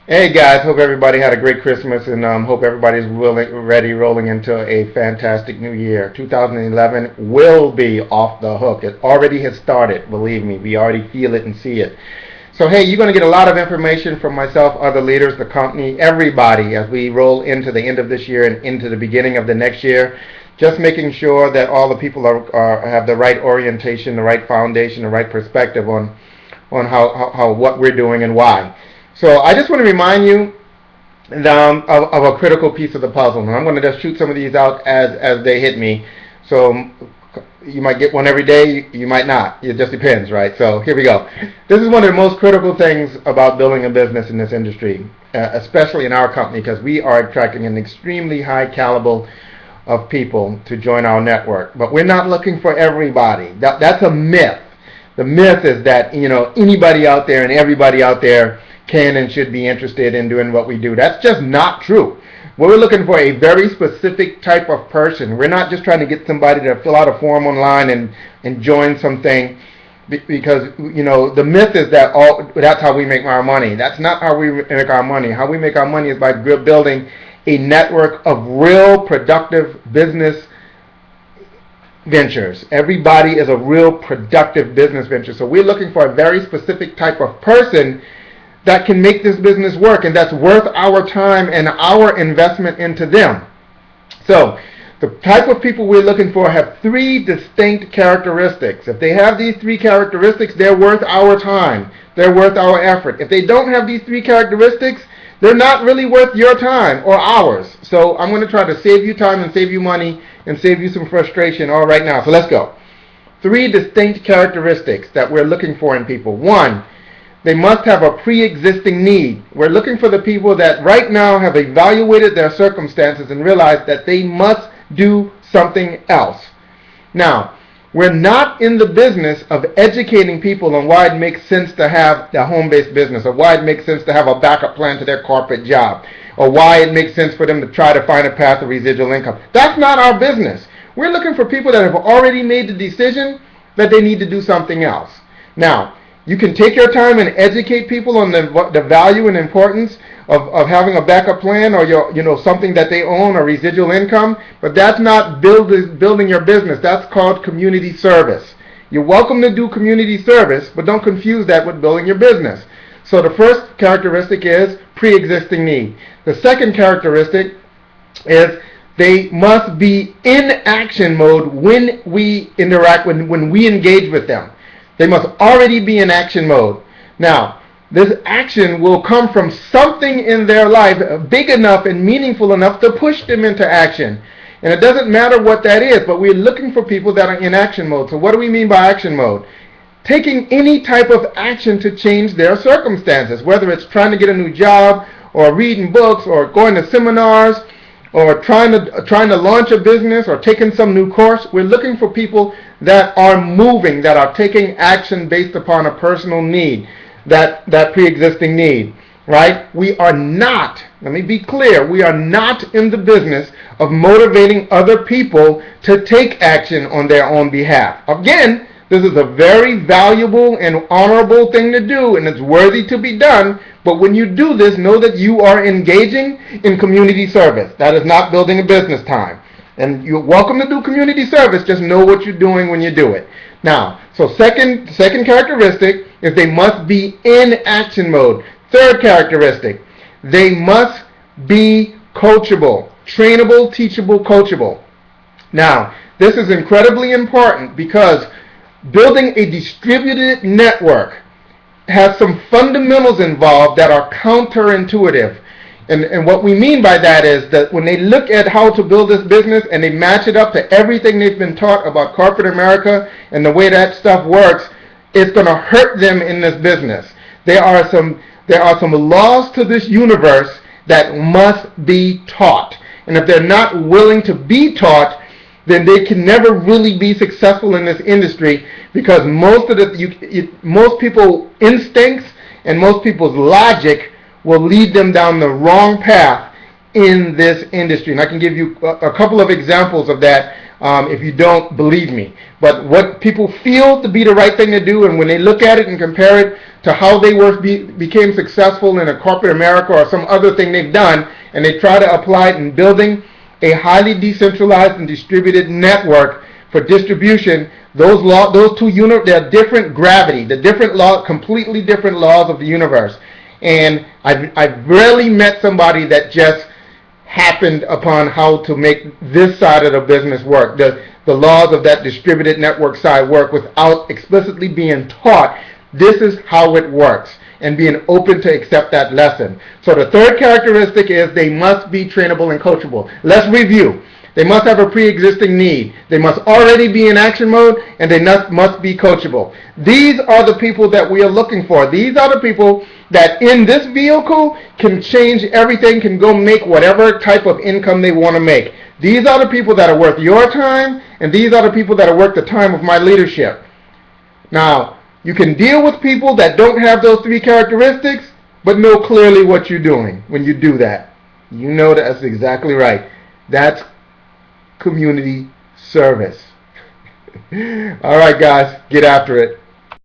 Hey guys, hope everybody had a great Christmas and hope everybody's ready rolling into a fantastic new year. 2011 will be off the hook. It already has started, believe me. We already feel it and see it. So hey, you're going to get a lot of information from myself, other leaders, the company, everybody as we roll into the end of this year and into the beginning of the next year. Just making sure that all the people have the right orientation, the right foundation, the right perspective on how what we're doing and why. So I just want to remind you of a critical piece of the puzzle. And I'm going to just shoot some of these out as they hit me. So you might get one every day, you might not. It just depends, right? So here we go. This is one of the most critical things about building a business in this industry, especially in our company, because we are attracting an extremely high caliber of people to join our network. But we're not looking for everybody. That's a myth. The myth is that anybody out there and everybody out there can and should be interested in doing what we do. That's just not true. We're looking for a very specific type of person. We're not just trying to get somebody to fill out a form online and join something because the myth is that that's how we make our money. That's not how we make our money. How we make our money is by building a network of real productive business ventures. Everybody is a real productive business venture. So we're looking for a very specific type of person that can make this business work and that's worth our time and our investment into them. So the type of people we're looking for have three distinct characteristics. If they have these three characteristics, they're worth our time. They're worth our effort. If they don't have these three characteristics, they're not really worth your time or ours. So I'm going to try to save you time and save you money and save you some frustration all right now. So let's go. Three distinct characteristics that we're looking for in people. One, they must have a pre-existing need. We're looking for the people that right now have evaluated their circumstances and realized that they must do something else. Now, we're not in the business of educating people on why it makes sense to have a home-based business, or why it makes sense to have a backup plan to their corporate job, or why it makes sense for them to try to find a path of residual income. That's not our business. We're looking for people that have already made the decision that they need to do something else. Now, you can take your time and educate people on the value and importance of having a backup plan or something that they own or residual income, but that's not building your business. That's called community service. You're welcome to do community service, but don't confuse that with building your business. So the first characteristic is pre-existing need. The second characteristic is they must be in action mode when we interact, when we engage with them. They must already be in action mode. Now, this action will come from something in their life big enough and meaningful enough to push them into action. And it doesn't matter what that is, but we're looking for people that are in action mode. So what do we mean by action mode? Taking any type of action to change their circumstances, whether it's trying to get a new job or reading books or going to seminars or trying to launch a business or taking some new course. We're looking for people that are moving, that are taking action based upon a personal need, that pre-existing need, right? We are not, let me be clear, we are not in the business of motivating other people to take action on their own behalf. Again, this is a very valuable and honorable thing to do, and it's worthy to be done. But when you do this, know that you are engaging in community service. That is not building a business time. And you're welcome to do community service. Just know what you're doing when you do it. Now, so second characteristic is they must be in action mode. Third characteristic, they must be coachable, trainable, teachable, coachable. Now, this is incredibly important because building a distributed network has some fundamentals involved that are counterintuitive. And what we mean by that is that when they look at how to build this business and they match it up to everything they've been taught about corporate America and the way that stuff works, it's going to hurt them in this business. There are some laws to this universe that must be taught. And if they're not willing to be taught, then they can never really be successful in this industry, because most people's instincts and most people's logic will lead them down the wrong path in this industry. And I can give you a couple of examples of that if you don't believe me. But what people feel to be the right thing to do, and when they look at it and compare it to how they became successful in a corporate America or some other thing they've done, and they try to apply it in building a highly decentralized and distributed network for distribution, those two they're different gravity, the different law, completely different laws of the universe. And I've rarely met somebody that just happened upon how to make this side of the business work, the laws of that distributed network side work, without explicitly being taught this is how it works and being open to accept that lesson. So the third characteristic is they must be trainable and coachable. Let's review. They must have a pre-existing need. They must already be in action mode, and they must be coachable. These are the people that we are looking for. These are the people that in this vehicle can change everything, can go make whatever type of income they want to make. These are the people that are worth your time, and these are the people that are worth the time of my leadership. Now, you can deal with people that don't have those three characteristics, but know clearly what you're doing when you do that. You know that's exactly right. That's community service. All right, guys, get after it.